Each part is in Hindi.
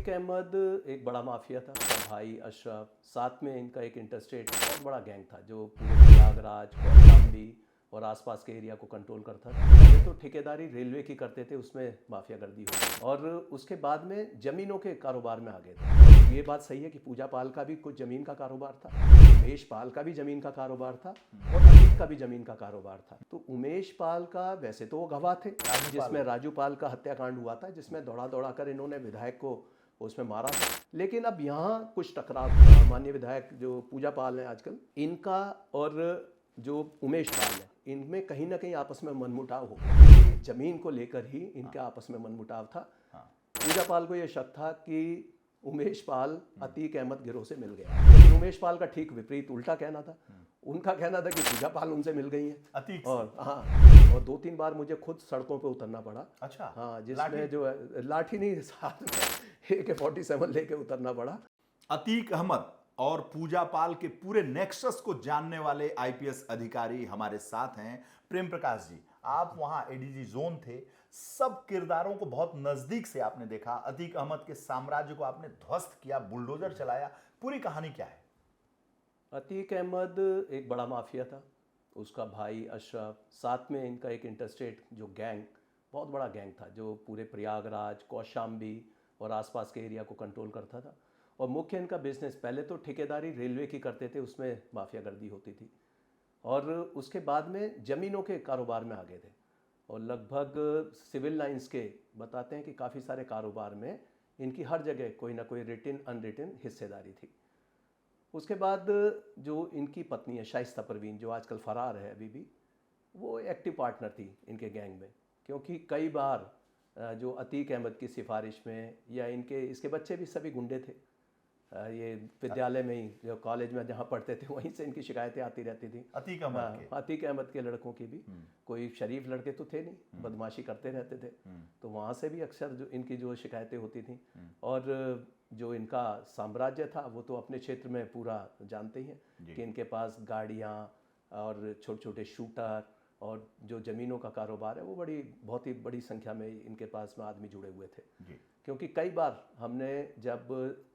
अतीक अहमद एक बड़ा माफिया था। उसका भाई अशरफ, साथ में इनका एक इंटरस्टेट बहुत बड़ा गैंग था जो पूरे प्रयागराज, कौशाम्बी और आसपास के एरिया को कंट्रोल करता था। पहले तो ठेकेदारी रेलवे की करते थे, उसमें माफियागर्दी होती, और उसके बाद में जमीनों के कारोबार में आ गए थे। और ये बात सही है कि पूजा पाल का भी कुछ जमीन का कारोबार था, उमेश पाल का भी जमीन का कारोबार था, और अतीक का भी जमीन का कारोबार था। तो उमेश पाल का वैसे तो वो गवाह थे, जिसमें राजू पाल का हत्याकांड हुआ था, जिसमें दौड़ा दौड़ा कर इन्होंने विधायक को उसमें मारा था। लेकिन अब यहाँ कुछ टकराव था। माननीय विधायक जो पूजा पाल हैं आजकल, इनका और जो उमेश पाल है, इनमें कहीं ना कहीं आपस में मनमुटाव हो गया। जमीन को लेकर ही इनके आपस में मनमुटाव था। पूजा पाल को यह शक था कि उमेश पाल अतीक अहमद गिरोह से मिल गया, लेकिन उमेश पाल का ठीक विपरीत उल्टा कहना था। उनका कहना था कि पूजा पाल उनसे मिल गई है अतीक और हाँ, और 2-3 बार मुझे खुद सड़कों पे उतरना पड़ा। अच्छा, हाँ, जिसमें जो है लाठी नहीं, साथ में AK-47 लेके उतरना पड़ा। अतीक अहमद और पूजा पाल के पूरे नेक्सस को जानने वाले आईपीएस अधिकारी हमारे साथ हैं। प्रेम प्रकाश जी, आप वहां एडीजी जोन थे, सब किरदारों को बहुत नजदीक से आपने देखा। अतीक अहमद के साम्राज्य को आपने ध्वस्त किया, बुलडोजर चलाया, पूरी कहानी क्या है? अतीक अहमद एक बड़ा माफिया था। उसका भाई अशरफ, साथ में इनका एक इंटरस्टेट जो गैंग, बहुत बड़ा गैंग था जो पूरे प्रयागराज, कौशाम्बी और आसपास के एरिया को कंट्रोल करता था। और मुख्य इनका बिजनेस, पहले तो ठेकेदारी रेलवे की करते थे, उसमें माफियागर्दी होती थी, और उसके बाद में ज़मीनों के कारोबार में आ गए थे। और लगभग सिविल लाइंस के बताते हैं कि काफ़ी सारे कारोबार में इनकी हर जगह कोई ना कोई रिटिन अनरिटिन हिस्सेदारी थी। उसके बाद जो इनकी पत्नी है शाइस्ता परवीन, जो आजकल फ़रार है अभी भी, वो एक्टिव पार्टनर थी इनके गैंग में। क्योंकि कई बार जो अतीक अहमद की सिफारिश में, या इसके बच्चे भी सभी गुंडे थे, ये विद्यालय में ही, जो कॉलेज में जहाँ पढ़ते थे वहीं से इनकी शिकायतें आती रहती थी। अतीक अहमद के अतीक अहमद के लड़कों की भी, कोई शरीफ लड़के तो थे नहीं, बदमाशी करते रहते थे, तो वहाँ से भी अक्सर जो इनकी जो शिकायतें होती थी। और जो इनका साम्राज्य था वो तो अपने क्षेत्र में पूरा जानते ही हैं कि इनके पास गाड़ियाँ और छोटे छोटे शूटर और जो ज़मीनों का कारोबार है वो बहुत ही बड़ी संख्या में इनके पास में आदमी जुड़े हुए थे। क्योंकि कई बार हमने जब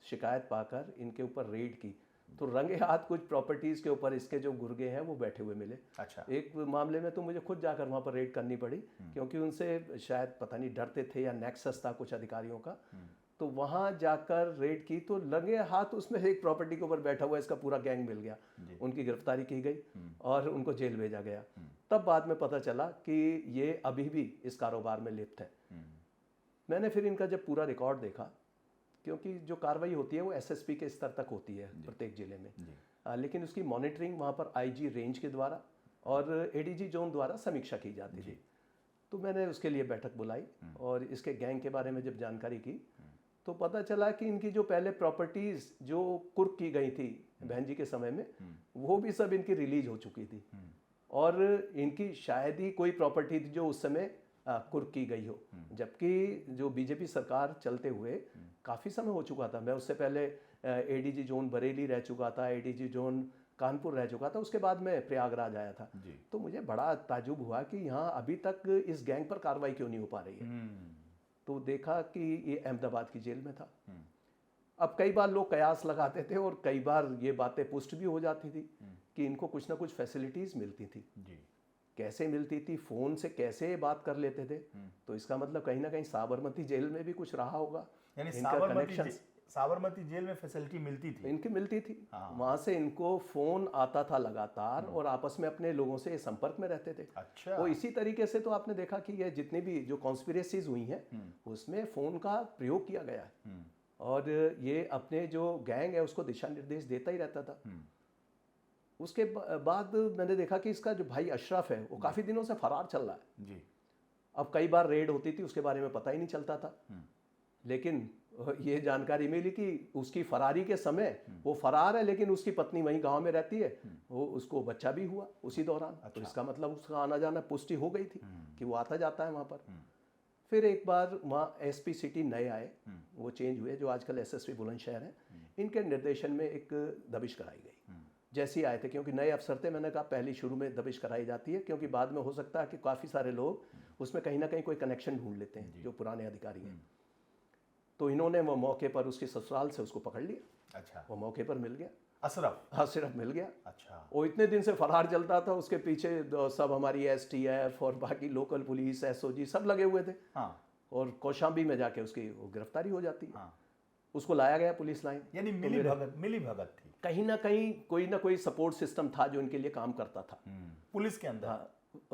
शिकायत पाकर इनके ऊपर रेड की तो रंगे हाथ कुछ प्रॉपर्टीज़ के ऊपर इसके जो गुर्गे हैं वो बैठे हुए मिले। अच्छा। एक मामले में तो मुझे खुद जाकर वहाँ पर रेड करनी पड़ी, क्योंकि उनसे शायद पता नहीं डरते थे या नेक्सस था कुछ अधिकारियों का। तो वहाँ जाकर रेड की तो लगे हाथ उसमें एक प्रॉपर्टी के ऊपर बैठा हुआ इसका पूरा गैंग मिल गया। उनकी गिरफ्तारी की गई और उनको जेल भेजा गया। तब बाद में पता चला कि ये अभी भी इस कारोबार में लिप्त है। मैंने फिर इनका जब पूरा रिकॉर्ड देखा, क्योंकि जो कार्रवाई होती है वो SSP के स्तर तक होती है प्रत्येक जिले में, लेकिन उसकी मॉनिटरिंग वहाँ पर IG रेंज के द्वारा और ADG जोन द्वारा समीक्षा की जाती थी। तो मैंने उसके लिए बैठक बुलाई और इसके गैंग के बारे में जब जानकारी की तो पता चला कि इनकी जो पहले प्रॉपर्टीज़ जो कुर्क की गई थी बहन जी के समय में, वो भी सब इनकी रिलीज हो चुकी थी। और इनकी शायद ही कोई प्रॉपर्टी थी जो उस समय कुर्क की गई हो, जबकि जो बीजेपी सरकार चलते हुए काफ़ी समय हो चुका था। मैं उससे पहले ADG जोन बरेली रह चुका था, ADG जोन कानपुर रह चुका था, उसके बाद मैं प्रयागराज आया था। तो मुझे बड़ा ताजुब हुआ कि यहाँ अभी तक इस गैंग पर कार्रवाई क्यों नहीं हो पा रही है। तो देखा कि ये अहमदाबाद की जेल में था। अब कई बार लोग कयास लगाते थे और कई बार ये बातें पुष्ट भी हो जाती थी कि इनको कुछ ना कुछ फैसिलिटीज़ मिलती थी। कैसे मिलती थी, फ़ोन से कैसे बात कर लेते थे, तो इसका मतलब कहीं ना कहीं साबरमती जेल में भी कुछ रहा होगा। यानी इनका कनेक्शन साबरमती जेल में फैसिलिटी मिलती थी, इनकी मिलती थी। वहाँ से इनको फ़ोन आता था लगातार और आपस में अपने लोगों से संपर्क में रहते थे। अच्छा। वो इसी तरीके से तो आपने देखा कि ये जितनी भी जो कॉन्स्पिरेसीज हुई हैं उसमें फ़ोन का प्रयोग किया गया है, और ये अपने जो गैंग है उसको दिशा निर्देश देता ही रहता था। उसके बाद मैंने देखा कि इसका जो भाई अशरफ है वो काफ़ी दिनों से फरार चल रहा है। अब कई बार रेड होती थी, उसके बारे में पता ही नहीं चलता था, लेकिन ये जानकारी मिली कि उसकी फरारी के समय वो फरार है, लेकिन उसकी पत्नी वहीं गांव में रहती है, वो उसको बच्चा भी हुआ उसी दौरान। तो इसका मतलब उसका आना जाना पुष्टि हो गई थी कि वो आता जाता है वहाँ पर। फिर एक बार वहाँ SP सिटी नए आए, वो चेंज हुए, जो आजकल SSP बुलंदशहर है, इनके निर्देशन में एक दबिश कराई गई। जैसे ही आए थे, क्योंकि नए अफसर थे, मैंने कहा पहली शुरू में दबिश कराई जाती है, क्योंकि बाद में हो सकता है कि काफ़ी सारे लोग उसमें कहीं ना कहीं कोई कनेक्शन ढूंढ लेते हैं जो पुराने अधिकारी हैं। तो इन्होंने वो मौके पर उसके ससुराल से उसको पकड़ लिया, अच्छा, वो मौके पर मिल गया, अशरफ, हाँ सिर्फ मिल गया। अच्छा, वो इतने दिन से फरार चलता था, उसके पीछे सब हमारी एसटीएफ और बाकी लोकल पुलिस, एसओजी सब लगे हुए थे, हाँ, और कौशाम्बी में जाके उसकी वो गिरफ्तारी हो जाती है। हाँ, उसको लाया गया पुलिस लाइन। यानी मिली भगत थी कहीं ना कोई सपोर्ट सिस्टम था जो इनके लिए काम करता था। पुलिस के अंदर। हाँ,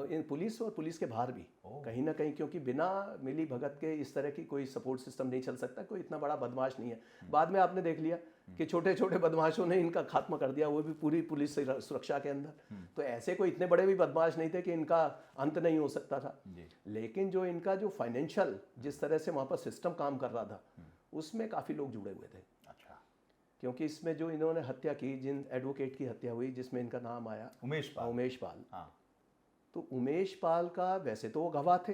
इन पुलिस और पुलिस के बाहर भी ओह। कहीं ना कहीं, क्योंकि बिना मिली भगत के इस तरह की कोई सपोर्ट सिस्टम नहीं चल सकता। कोई इतना बड़ा बदमाश नहीं है। बाद में आपने देख लिया कि छोटे छोटे बदमाशों ने इनका खात्मा कर दिया, वो भी पूरी पुलिस सुरक्षा के अंदर। तो ऐसे कोई इतने बड़े भी बदमाश नहीं थे कि इनका अंत नहीं हो सकता था। लेकिन जो इनका जो फाइनेंशियल जिस तरह से वहाँ पर सिस्टम काम कर रहा था, उसमें काफ़ी लोग जुड़े हुए थे। अच्छा, क्योंकि इसमें जो इन्होंने हत्या की, जिन एडवोकेट की हत्या हुई जिसमें इनका नाम आया उमेश पाल, हाँ, तो उमेश पाल का वैसे तो वो गवाह थे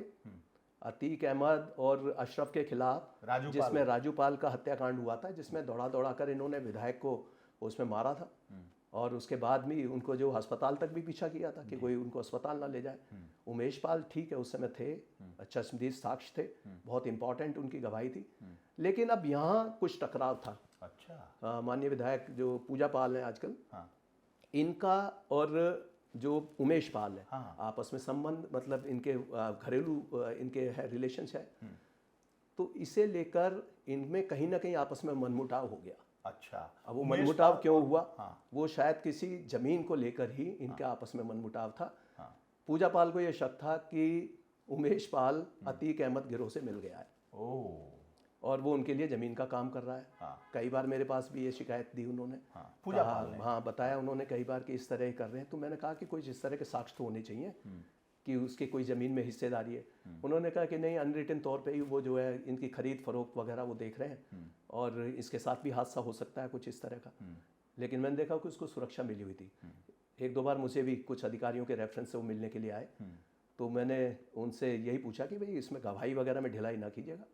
अतीक अहमद और अशरफ के खिलाफ, जिसमें राजू पाल का हत्याकांड हुआ था, जिसमें दौड़ा दौड़ा कर इन्होंने विधायक को उसमें मारा था, और उसके बाद भी उनको जो अस्पताल तक भी पीछा किया था कि कोई उनको अस्पताल ना ले जाए। उमेश पाल ठीक है उस समय थे, चश्मदीद साक्ष्य थे, बहुत इंपॉर्टेंट उनकी गवाही थी। लेकिन अब यहाँ कुछ टकराव था। अच्छा, माननीय विधायक जो पूजा पाल हैं आजकल, हाँ, इनका और जो उमेश पाल है, हाँ, आपस में संबंध, मतलब इनके घरेलू इनके है रिलेशंस है, तो इसे लेकर इनमें कहीं ना कहीं आपस में मनमुटाव हो गया। अच्छा, अब वो मनमुटाव क्यों हुआ? हाँ, वो शायद किसी जमीन को लेकर ही इनके आपस में मनमुटाव था। हाँ, पूजा पाल को यह शक था कि उमेश पाल अतीक अहमद गिरोह से मिल गया है, ओह, और वो उनके लिए ज़मीन का काम कर रहा है। हाँ, कई बार मेरे पास भी ये शिकायत दी उन्होंने, हाँ, पूजा कहा, पाल ने, हाँ बताया उन्होंने कई बार कि इस तरह कर रहे हैं। तो मैंने कहा कि कोई इस तरह के साक्ष्य तो होने चाहिए कि उसकी कोई ज़मीन में हिस्सेदारी है। उन्होंने कहा कि नहीं, अनरिटन तौर पे ही वो जो है इनकी खरीद फरोख्त वगैरह वो देख रहे हैं, और इसके साथ भी हादसा हो सकता है कुछ इस तरह का। लेकिन मैंने देखा कि उसको सुरक्षा मिली हुई थी। एक दो बार मुझे भी कुछ अधिकारियों के रेफरेंस से वो मिलने के लिए आए, तो मैंने उनसे यही पूछा कि भाई इसमें गवाही वगैरह में ढिलाई ना कीजिएगा,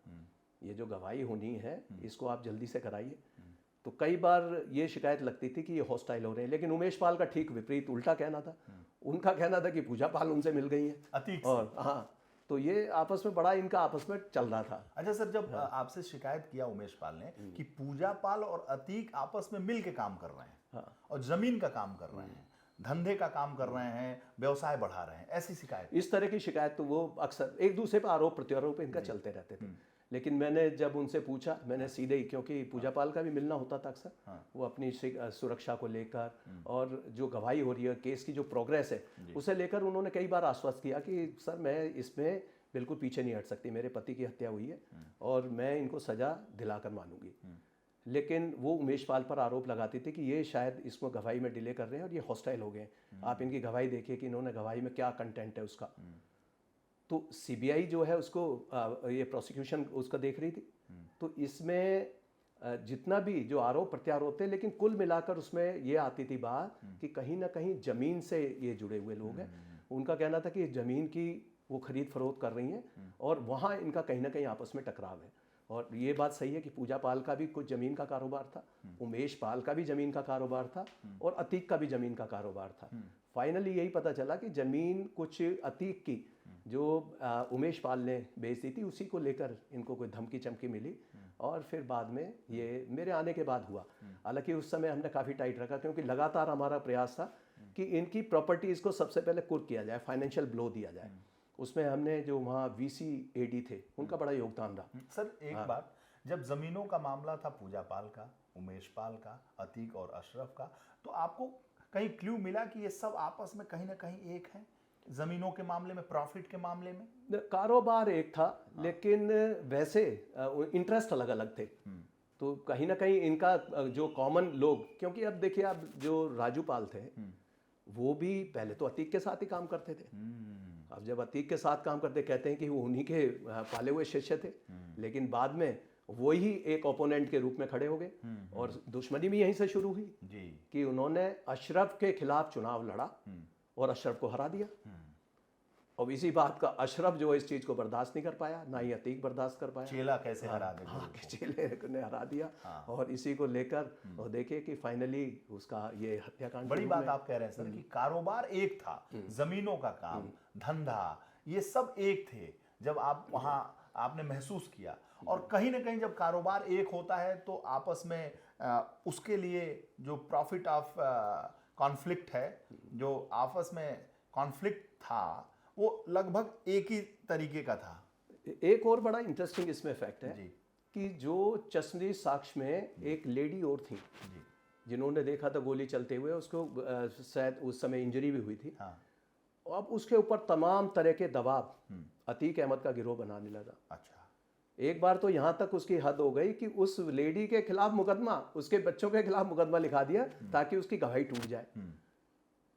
ये जो गवाही होनी है इसको आप जल्दी से कराइए। तो कई बार ये शिकायत लगती थी कि ये हॉस्टाइल हो रहे हैं, लेकिन उमेश पाल का ठीक विपरीत उल्टा कहना था। उनका कहना था कि पूजा पाल उनसे मिल गई हैं अतीक से। और हाँ, तो ये आपस में बड़ा इनका आपस में चल रहा था। अच्छा सर, जब आपसे शिकायत किया उमेश पाल ने कि पूजा पाल और अतीक आपस में मिल के काम कर रहे हैं, हाँ, और जमीन का काम कर रहे हैं, धंधे का काम कर रहे हैं, व्यवसाय बढ़ा रहे हैं, ऐसी शिकायत, इस तरह की शिकायत तो वो अक्सर एक दूसरे पर आरोप प्रत्यारोप इनका चलते रहते थे। लेकिन मैंने जब उनसे पूछा, मैंने सीधे ही, क्योंकि पूजा पाल का भी मिलना होता था अक्सर, वो अपनी सुरक्षा को लेकर और जो गवाही हो रही है, केस की जो प्रोग्रेस है उसे लेकर उन्होंने कई बार आश्वस्त किया कि सर मैं इसमें बिल्कुल पीछे नहीं हट सकती, मेरे पति की हत्या हुई है और मैं इनको सज़ा दिलाकर मानूंगी। लेकिन वो उमेश पाल पर आरोप लगाते थे कि ये शायद इसमें गवाही में डिले कर रहे हैं और ये हॉस्टाइल हो गए। आप इनकी गवाही देखिए कि इन्होंने गवाही में क्या कंटेंट है उसका। तो सीबीआई जो है उसको ये प्रोसिक्यूशन उसका देख रही थी। तो इसमें जितना भी जो आरोप प्रत्यारोप थे, लेकिन कुल मिलाकर उसमें ये आती थी बात कि कहीं ना कहीं ज़मीन से ये जुड़े हुए लोग हैं। उनका कहना था कि ज़मीन की वो खरीद फरोख्त कर रही हैं और वहाँ इनका कहीं ना कहीं आपस में टकराव है। और ये बात सही है कि पूजा पाल का भी कुछ ज़मीन का कारोबार था, उमेश पाल का भी ज़मीन का कारोबार था, और अतीक का भी ज़मीन का कारोबार था। फाइनली यही पता चला कि ज़मीन कुछ अतीक की जो उमेश पाल ने बेच दी थी, उसी को लेकर इनको कोई धमकी चमकी मिली, और फिर बाद में ये मेरे आने के बाद हुआ। हालांकि उस समय हमने काफ़ी टाइट रखा, क्योंकि लगातार हमारा प्रयास था कि इनकी प्रॉपर्टीज़ को सबसे पहले कुर्क किया जाए, फाइनेंशियल ब्लो दिया जाए। उसमें हमने जो वहाँ VC-AD थे उनका बड़ा योगदान रहा। सर एक बात, जब जमीनों का मामला था पूजा पाल का, उमेश पाल का, अतीक और अशरफ का, तो आपको कहीं क्लू मिला कि ये सब आपस में कहीं ना कहीं एक है जमीनों के मामले में, प्रॉफिट के मामले में? कारोबार एक था, लेकिन वैसे इंटरेस्ट अलग अलग थे। तो कहीं ना कहीं इनका जो कॉमन लोग, क्योंकि अब देखिए, अब जो राजू पाल थे वो भी पहले तो अतीक के साथ ही काम करते थे। अब जब अतीक के साथ काम करते, कहते हैं कि वो उन्हीं के पाले हुए शिष्य थे, लेकिन बाद में वही एक ओपोनेंट के रूप में खड़े हो गए, और दुश्मनी भी यहीं से शुरू हुई जी। कि उन्होंने अशरफ के खिलाफ चुनाव लड़ा और अशरफ को हरा दिया। अब इसी बात का अशरफ जो इस चीज को बर्दाश्त नहीं कर पाया, ना ही अतीक बर्दाश्त कर पाया। चेला कैसे हरा दे? हाँ, चेले ने हरा दिया। और इसी को लेकर और देखिए कि फाइनली उसका ये हत्याकांड। बड़ी बात आप कह रहे हैं सर कि कारोबार एक था, जमीनों का काम, धंधा, ये सब एक थे। जब आप वहाँ आपने महसूस किया। और कहीं ना कहीं जब कारोबार एक होता है तो आपस में उसके लिए जो प्रॉफिट ऑफ कॉन्फ्लिक्ट है, जो आपस में कॉन्फ्लिक्ट था, वो लगभग एक ही तरीके का था। एक और बड़ा इंटरेस्टिंग इसमें फैक्ट है जी कि जो चश्मदीद साक्ष्य में एक लेडी और थी जी जिन्होंने देखा था गोली चलते हुए, उसको शायद उस समय इंजरी भी हुई थी। हाँ अब उसके ऊपर तमाम तरह के दबाव अतीक अहमद का गिरोह बनाने लगा। अच्छा एक बार तो यहाँ तक उसकी हद हो गई कि उस लेडी के खिलाफ मुकदमा, उसके बच्चों के खिलाफ मुकदमा लिखा दिया ताकि उसकी गवाही टूट जाए।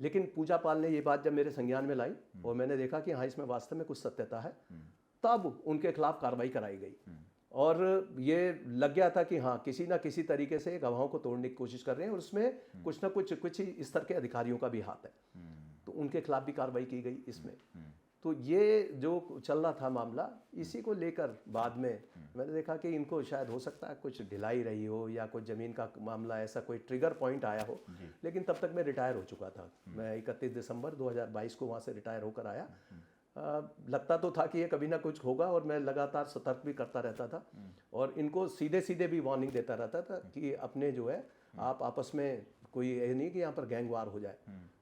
लेकिन पूजा पाल ने ये बात जब मेरे संज्ञान में लाई और मैंने देखा कि हाँ इसमें वास्तव में कुछ सत्यता है, तब उनके खिलाफ कार्रवाई कराई गई। और ये लग गया था कि हाँ किसी ना किसी तरीके से गवाहों को तोड़ने की कोशिश कर रहे हैं और उसमें कुछ ना कुछ इस स्तर के अधिकारियों का भी हाथ है, तो उनके खिलाफ भी कार्रवाई की गई इसमें। तो ये जो चल रहा था मामला, इसी को लेकर बाद में मैंने देखा कि इनको शायद हो सकता है कुछ ढिलाई रही हो या कुछ ज़मीन का मामला, ऐसा कोई ट्रिगर पॉइंट आया हो। लेकिन तब तक मैं रिटायर हो चुका था। मैं 31 दिसंबर 2022 को वहाँ से रिटायर होकर आया। लगता तो था कि ये कभी ना कुछ होगा और मैं लगातार सतर्क भी करता रहता था और इनको सीधे सीधे भी वार्निंग देता रहता था कि अपने जो है आप आपस में कोई ये नहीं कि यहाँ पर गैंग वार हो जाए,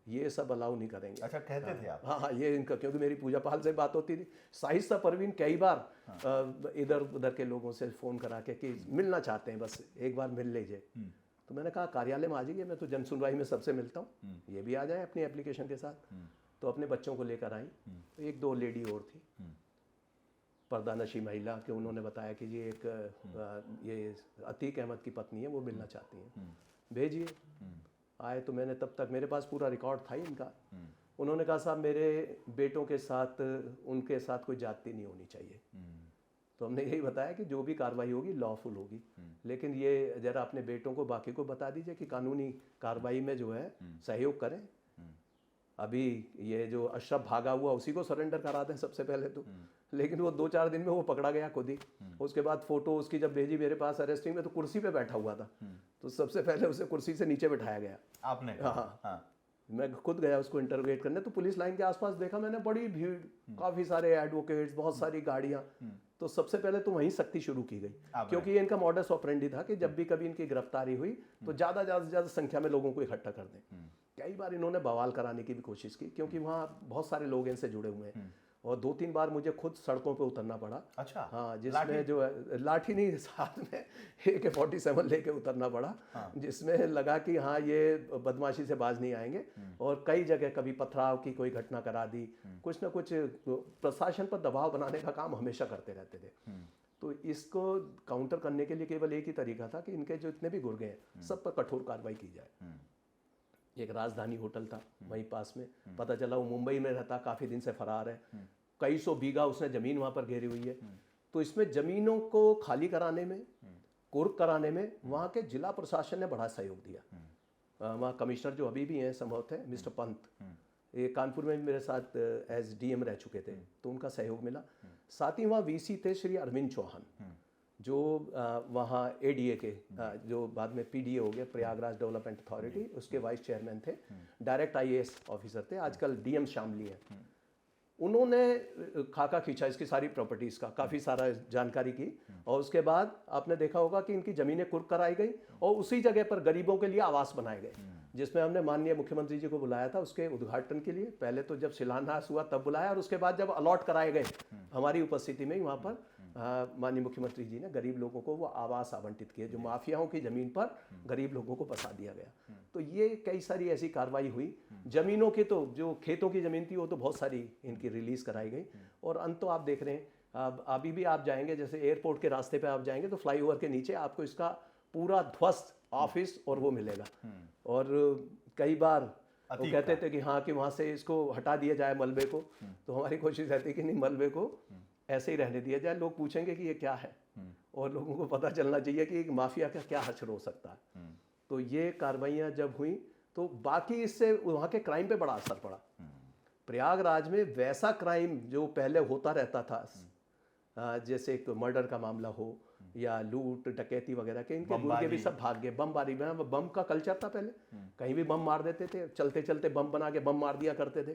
ये सब अलाउ नहीं करेंगे। अच्छा कहते थे आप? हाँ, ये इनका, क्योंकि मेरी पूजा पाल से बात होती थी। साहिस्ता परवीन कई बार इधर उधर के लोगों से फ़ोन करा के कि मिलना चाहते हैं, बस एक बार मिल लीजिए। तो मैंने कहा कार्यालय में आ जाइए, मैं तो जन सुनवाई में सबसे मिलता हूँ, ये भी आ जाए अपनी एप्लीकेशन के साथ। तो अपने बच्चों को लेकर आई। तो एक दो लेडी और थी, पर्दानशी महिला, कि उन्होंने बताया कि ये एक ये अतीक अहमद की पत्नी है, वो मिलना चाहती हैं, भेजिए। आए तो मैंने, तब तक मेरे पास पूरा रिकॉर्ड था ही इनका। उन्होंने कहा साहब मेरे बेटों के साथ उनके साथ कोई जाति नहीं होनी चाहिए। तो हमने यही बताया कि जो भी कार्रवाई होगी लॉफुल होगी, लेकिन ये जरा अपने बेटों को बाकी को बता दीजिए कि कानूनी कार्रवाई में जो है सहयोग करें। अभी ये जो अशरफ भागा हुआ उसी को सरेंडर करा दें सबसे पहले तो। लेकिन वो 2-4 दिन में वो पकड़ा गया खुद ही। उसके बाद फोटो उसकी जब भेजी मेरे पास अरेस्टिंग में, तो कुर्सी पे बैठा हुआ था, तो सबसे पहले उसे कुर्सी से नीचे बिठाया गया। आपने? हाँ, मैं खुद गया उसको इंटरोगेट करने। तो पुलिस लाइन के आसपास देखा मैंने बड़ी भीड़, काफी सारे एडवोकेट्स, बहुत सारी गाड़ियां। तो सबसे पहले तो वहीं सख्ती शुरू की गई, क्योंकि ये इनका मॉडस ऑपरेंडी था कि जब भी कभी इनकी गिरफ्तारी हुई तो ज्यादा संख्या में लोगों को इकट्ठा कर दें। कई बार इन्होंने बवाल कराने की भी कोशिश की, क्योंकि वहाँ बहुत सारे लोग इनसे जुड़े हुए हैं। और 2-3 बार मुझे खुद सड़कों पे उतरना पड़ा। अच्छा। हाँ, जिसमें जो है लाठी नहीं, साथ में AK-47 लेके उतरना पड़ा। जिसमें लगा कि हाँ ये बदमाशी से बाज नहीं आएंगे। और कई जगह कभी पथराव की कोई घटना करा दी, कुछ ना कुछ प्रशासन पर दबाव बनाने का काम हमेशा करते रहते थे। तो इसको काउंटर करने के लिए केवल एक ही तरीका था कि इनके जो इतने भी गुर्गे हैं सब पर कठोर कार्रवाई की जाए। एक राजधानी होटल था वहीं पास में, पता चला वो मुंबई में रहता, काफ़ी दिन से फरार है। कई सौ बीघा उसने ज़मीन वहाँ पर घेरी हुई है। तो इसमें ज़मीनों को खाली कराने में, कुर्क कराने में वहाँ के जिला प्रशासन ने बड़ा सहयोग दिया। वहाँ कमिश्नर जो अभी भी हैं संभवतः है मिस्टर पंत, ये कानपुर में भी मेरे साथ एज DM रह चुके थे, तो उनका सहयोग मिला। साथ ही वहाँ VC थे श्री अरविंद चौहान, जो वहाँ ADA के जो बाद में PDA हो गया, प्रयागराज डेवलपमेंट अथॉरिटी, उसके वाइस चेयरमैन थे, डायरेक्ट IAS ऑफिसर थे, आजकल DM शामली हैं। उन्होंने खाका खींचा इसकी सारी प्रॉपर्टीज़ का, काफ़ी सारा जानकारी की। और उसके बाद आपने देखा होगा कि इनकी ज़मीनें कुर्क कराई गई और उसी जगह पर गरीबों के लिए आवास बनाए गए, जिसमें हमने माननीय मुख्यमंत्री जी को बुलाया था उसके उद्घाटन के लिए। पहले तो जब शिलान्यास हुआ तब बुलाया, और उसके बाद जब अलॉट कराए गए हमारी उपस्थिति में वहाँ पर माननीय मुख्यमंत्री जी ने गरीब लोगों को वो आवास आवंटित किए, जो माफियाओं की ज़मीन पर गरीब लोगों को बसा दिया गया। तो ये कई सारी ऐसी कार्रवाई हुई। ज़मीनों की तो, जो खेतों की ज़मीन थी वो तो बहुत सारी इनकी रिलीज़ कराई गई। और अंत तो आप देख रहे हैं, अब अभी भी आप जाएंगे, जैसे एयरपोर्ट के रास्ते पे आप जाएंगे तो फ्लाईओवर के नीचे आपको इसका पूरा ध्वस्त ऑफिस और वो मिलेगा। और कई बार वो कहते थे कि हाँ कि वहाँ से इसको हटा दिया जाए मलबे को, तो हमारी कोशिश रहती कि नहीं, मलबे को ऐसे ही रहने दिया जाए। लोग पूछेंगे कि ये क्या है, और लोगों को पता चलना चाहिए कि एक माफिया का क्या हश्र हो सकता है। तो ये कार्रवाइयाँ जब हुई तो बाकी इससे वहाँ के क्राइम पे बड़ा असर पड़ा। प्रयागराज में वैसा क्राइम जो पहले होता रहता था, जैसे एक मर्डर का मामला हो या लूट डकैती वगैरह के, इनके गुर्गे भी सब भाग गए। बमबारी में, बम का कल्चर था पहले, कहीं भी बम मार देते थे, चलते चलते बम बना के बम मार दिया करते थे।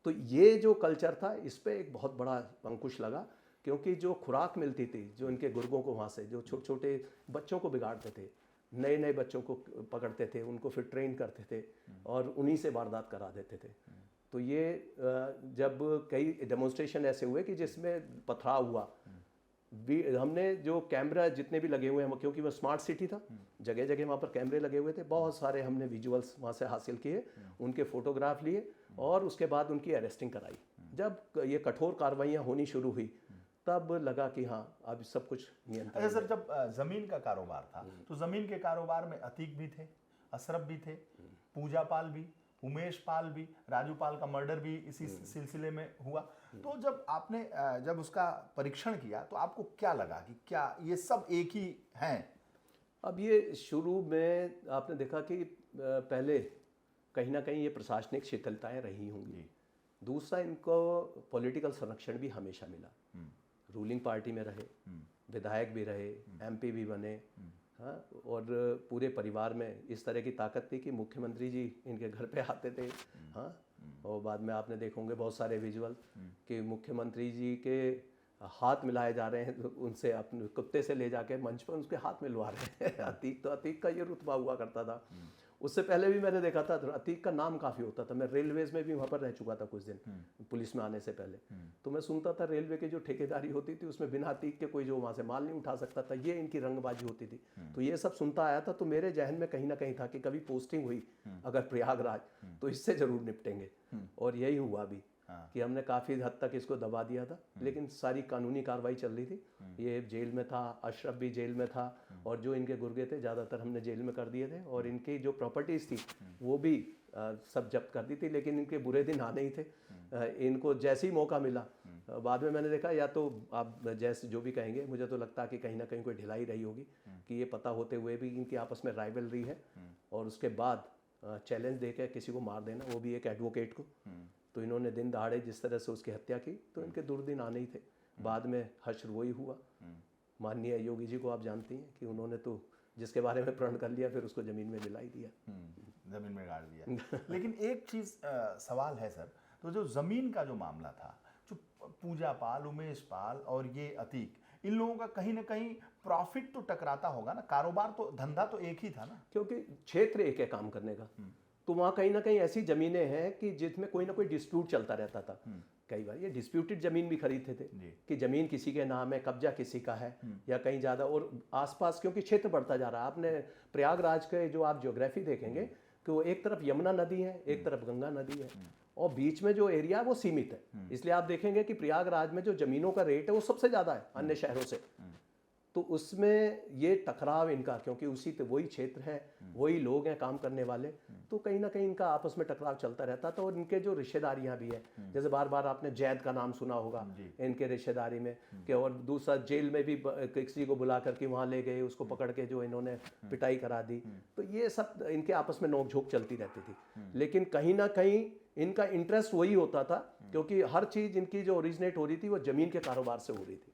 तो ये जो कल्चर था, इस पे एक बहुत बड़ा अंकुश लगा। क्योंकि जो खुराक मिलती थी, जो इनके गुर्गों को वहाँ से, जो छोटे छोटे बच्चों को बिगाड़ते थे, नए नए बच्चों को पकड़ते थे, उनको फिर ट्रेन करते थे और उन्हीं से वारदात करा देते थे। तो ये जब कई डेमोन्स्ट्रेशन ऐसे हुए कि जिसमें पथराव हुआ, हमने जो कैमरा जितने भी लगे हुए हैं, क्योंकि वो स्मार्ट सिटी था, जगह जगह वहाँ पर कैमरे लगे हुए थे, बहुत सारे हमने विजुअल्स वहाँ से हासिल किए, उनके फोटोग्राफ लिए और उसके बाद उनकी अरेस्टिंग कराई। जब ये कठोर कार्रवाइयाँ होनी शुरू हुई तब लगा कि हाँ अब सब कुछ नियंत्रण। अच्छा सर, जब जमीन का कारोबार था तो जमीन के कारोबार में अतीक भी थे, अशरफ भी थे, पूजा पाल भी, उमेश पाल भी, राजू पाल का मर्डर भी इसी सिलसिले में हुआ। तो जब आपने जब उसका परीक्षण किया तो आपको क्या लगा कि क्या ये सब एक ही हैं? अब ये शुरू में आपने देखा कि पहले कहीं ना कहीं ये प्रशासनिक शिथिलताएं रही होंगी। दूसरा, इनको पॉलिटिकल संरक्षण भी हमेशा मिला, रूलिंग पार्टी में रहे, विधायक भी रहे, एमपी भी बने, हाँ, और पूरे परिवार में इस तरह की ताकत थी कि मुख्यमंत्री जी इनके घर पे आते थे, हाँ, और बाद में आपने देखोगे बहुत सारे विजुअल कि मुख्यमंत्री जी के हाथ मिलाए जा रहे हैं, तो उनसे अपने कुत्ते से ले जाके मंच पर उसके हाथ मिलवा रहे हैं। अतीक, तो अतीक का ये रुतबा हुआ करता था। उससे पहले भी मैंने देखा था, अतीक का नाम काफ़ी होता था। मैं रेलवेज में भी वहाँ पर रह चुका था कुछ दिन, पुलिस में आने से पहले, तो मैं सुनता था रेलवे की जो ठेकेदारी होती थी उसमें बिना अतीक के कोई जो वहाँ से माल नहीं उठा सकता था, ये इनकी रंगबाजी होती थी। तो ये सब सुनता आया था, तो मेरे जहन में कहीं ना कहीं था कि कभी पोस्टिंग हुई अगर प्रयागराज तो इससे ज़रूर निपटेंगे, और यही हुआ भी कि हमने काफ़ी हद तक इसको दबा दिया था। लेकिन सारी कानूनी कार्रवाई चल रही थी, ये जेल में था, अशरफ भी जेल में था, और जो इनके गुर्गे थे ज़्यादातर हमने जेल में कर दिए थे, और इनकी जो प्रॉपर्टीज़ थी वो भी सब जब्त कर दी थी। लेकिन इनके बुरे दिन आने ही थे, इनको जैसे ही मौका मिला, बाद में मैंने देखा, या तो आप जैसे जो भी कहेंगे, मुझे तो लगता है कि कहीं ना कहीं कोई ढिलाई रही होगी कि ये पता होते हुए भी इनकी आपस में राइवलरी है, और उसके बाद चैलेंज देकर किसी को मार देना, वो भी एक एडवोकेट को। तो इन्होंने दिन दहाड़े जिस तरह से उसकी हत्या की, तो इनके दुर्दिन आने ही थे। बाद में हश्र वही हुआ। माननीय योगी जी को आप जानती हैं कि उन्होंने तो जिसके बारे में प्रण कर लिया फिर उसको जमीन में मिला ही दिया, जमीन में गाड़ दिया। लेकिन एक चीज सवाल है सर, तो जो जमीन का जो मामला था, जो पूजा पाल, उमेश पाल और ये अतीक, इन लोगों का कहीं ना कहीं प्रॉफिट तो टकराता होगा ना, कारोबार तो, धंधा तो एक ही था ना, क्योंकि क्षेत्र एक है काम करने का। तो वहाँ कहीं ना कहीं ऐसी ज़मीनें हैं कि जिसमें कोई ना कोई डिस्प्यूट चलता रहता था। कई बार ये डिस्प्यूटेड ज़मीन भी खरीदते थे कि ज़मीन किसी के नाम है, कब्जा किसी का है, या कहीं ज़्यादा, और आसपास क्योंकि क्षेत्र बढ़ता जा रहा है। आपने प्रयागराज के जो आप ज्योग्राफी देखेंगे कि वो एक तरफ यमुना नदी है, एक तरफ गंगा नदी है, और बीच में जो एरिया है वो सीमित है। इसलिए आप देखेंगे कि प्रयागराज में जो ज़मीनों का रेट है वो सबसे ज़्यादा है अन्य शहरों से। तो उसमें ये टकराव इनका, क्योंकि उसी तो वही क्षेत्र है, वही लोग हैं काम करने वाले, तो कहीं ना कहीं इनका आपस में टकराव चलता रहता था। और इनके जो रिश्तेदारियां भी हैं, जैसे बार बार आपने जैद का नाम सुना होगा इनके रिश्तेदारी में, कि और दूसरा जेल में भी किसी को बुला करके वहाँ ले गए, उसको पकड़ के जो इन्होंने पिटाई करा दी। तो ये सब इनके आपस में नोकझोंक चलती रहती थी। लेकिन कहीं ना कहीं इनका इंटरेस्ट वही होता था, क्योंकि हर चीज़ इनकी जो ओरिजिनेट हो रही थी वो ज़मीन के कारोबार से हो रही थी,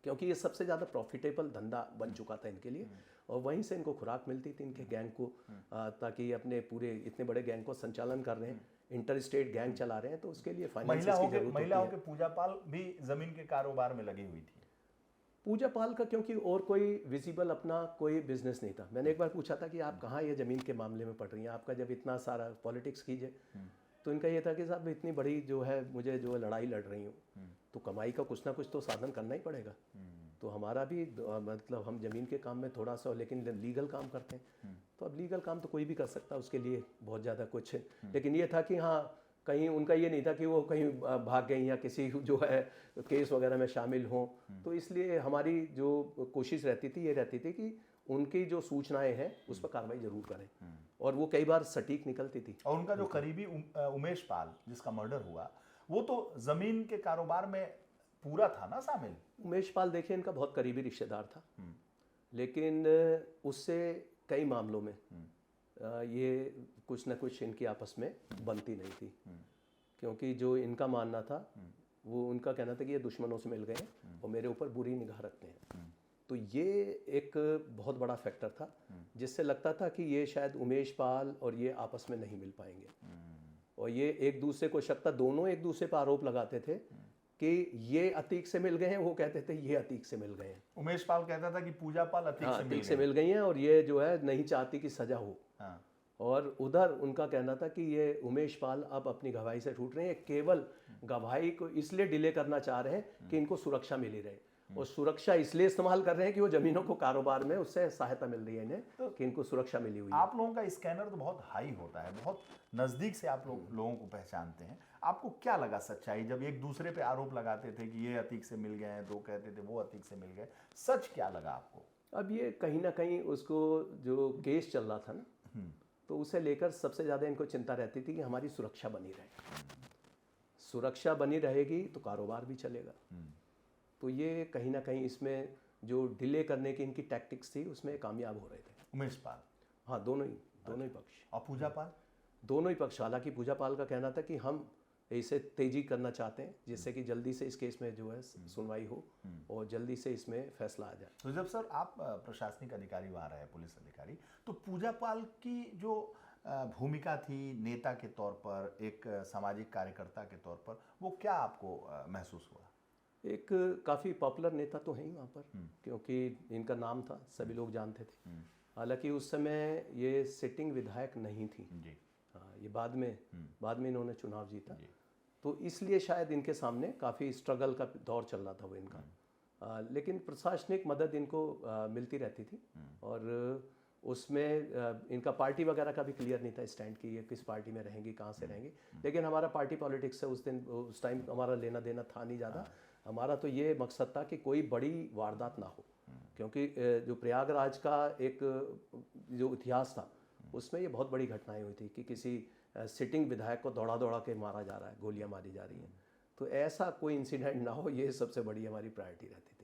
क्योंकि ये सबसे ज़्यादा प्रॉफिटेबल धंधा बन चुका था इनके लिए, और वहीं से इनको खुराक मिलती थी इनके गैंग को, ताकि अपने पूरे इतने बड़े गैंग को संचालन कर रहे हैं, इंटर स्टेट गैंग चला रहे हैं, तो उसके लिए फाइनेंस की जरूरत होती है। महिलाओं के पूजा पाल भी जमीन के कारोबार में लगी हुई थी। पूजा पाल का क्योंकि और कोई विजिबल अपना कोई बिजनेस नहीं था। मैंने एक बार पूछा था कि आप कहाँ ये ज़मीन के मामले में पड़ रही हैं, आपका जब इतना सारा पॉलिटिक्स कीजिए, तो इनका ये था कि साहब इतनी बड़ी जो है मुझे जो लड़ाई लड़ रही हूँ, तो कमाई का कुछ ना कुछ तो साधन करना ही पड़ेगा। तो हमारा भी मतलब हम ज़मीन के काम में थोड़ा सा, लेकिन लीगल काम करते हैं, तो अब लीगल काम तो कोई भी कर सकता है, उसके लिए बहुत ज़्यादा कुछ है। लेकिन ये था कि हाँ, कहीं उनका ये नहीं था कि वो कहीं भाग गई या किसी जो है केस वगैरह में शामिल हों। तो इसलिए हमारी जो कोशिश रहती थी, ये रहती थी कि उनकी जो सूचनाएं हैं उस पर कार्रवाई जरूर करें, और वो कई बार सटीक निकलती थी। और उनका जो करीबी उमेश पाल जिसका मर्डर हुआ, वो तो जमीन के कारोबार में पूरा था ना शामिल। उमेश पाल देखिए इनका बहुत करीबी रिश्तेदार था, लेकिन उससे कई मामलों में ये कुछ ना कुछ इनकी आपस में बनती नहीं थी, क्योंकि जो इनका मानना था, वो उनका कहना था कि ये दुश्मनों से मिल गए हैं और मेरे ऊपर बुरी निगाह रखते हैं। तो ये एक बहुत बड़ा फैक्टर था, जिससे लगता था कि ये शायद उमेश पाल और ये आपस में नहीं मिल पाएंगे, और ये एक दूसरे को शक था। दोनों एक दूसरे पर आरोप लगाते थे कि ये अतीक से मिल गए हैं, वो कहते थे ये अतीक से मिल गए हैं, उमेश पाल कहता था कि पूजा पाल अतीक हाँ से मिल अतीक से गई। मिल गई हैं और ये जो है नहीं चाहती कि सजा हो। हाँ, और उधर उनका कहना था कि ये उमेश पाल अब अपनी गवाही से छूट रहे हैं, केवल गवाही को इसलिए डिले करना चाह रहे हैं कि इनको सुरक्षा मिली रहे, और सुरक्षा इसलिए इस्तेमाल कर रहे हैं कि वो जमीनों को कारोबार में उससे सहायता मिल रही है इन्हें, कि इनको सुरक्षा मिली हुई है। आप लोगों का स्कैनर तो बहुत हाई होता है, बहुत नजदीक से आप लोगों को पहचानते हैं। आपको क्या लगा सच्चाई जब एक दूसरे पे आरोप लगाते थे कि ये अतीक से मिल गए हैं, दो कहते थे वो अतीक से मिल गए, सच क्या लगा आपको? अब ये कहीं ना कहीं उसको जो केस चल रहा था ना, तो उसे लेकर सबसे ज़्यादा इनको चिंता रहती थी कि हमारी सुरक्षा बनी रहे, सुरक्षा बनी रहेगी तो कारोबार भी चलेगा। तो ये कहीं ना कहीं इसमें जो डिले करने की इनकी टैक्टिक्स थी उसमें कामयाब हो रहे थे। उमेश पाल हाँ, दोनों ही पक्ष, और पूजा पाल? दोनों ही पक्ष। हालांकि पूजा पाल का कहना था कि हम इसे तेजी करना चाहते हैं जिससे कि जल्दी से इस केस में जो है सुनवाई हो और जल्दी से इसमें फैसला आ जाए। तो जब सर आप प्रशासनिक अधिकारी वहाँ रहे, पुलिस अधिकारी, तो पूजा पाल की जो भूमिका थी नेता के तौर पर, एक सामाजिक कार्यकर्ता के तौर पर, वो क्या आपको महसूस हुआ? एक काफ़ी पॉपुलर नेता तो हैं ही वहाँ पर, क्योंकि इनका नाम था, सभी लोग जानते थे। हालांकि उस समय ये सिटिंग विधायक नहीं थी जी। हाँ, ये बाद में इन्होंने चुनाव जीता, तो इसलिए शायद इनके सामने काफ़ी स्ट्रगल का दौर चल रहा था वो इनका। लेकिन प्रशासनिक मदद इनको मिलती रहती थी, और उसमें इनका पार्टी वगैरह का भी क्लियर नहीं था स्टैंड कि ये किस पार्टी में रहेंगी, कहाँ से रहेंगी। लेकिन हमारा पार्टी पॉलिटिक्स से उस टाइम हमारा लेना देना था नहीं ज़्यादा। हमारा तो ये मकसद था कि कोई बड़ी वारदात ना हो, क्योंकि जो प्रयागराज का एक जो इतिहास था उसमें ये बहुत बड़ी घटनाएं हुई थी कि किसी सिटिंग विधायक को दौड़ा दौड़ा के मारा जा रहा है, गोलियां मारी जा रही हैं। तो ऐसा कोई इंसिडेंट ना हो, ये सबसे बड़ी हमारी प्रायोरिटी रहती है।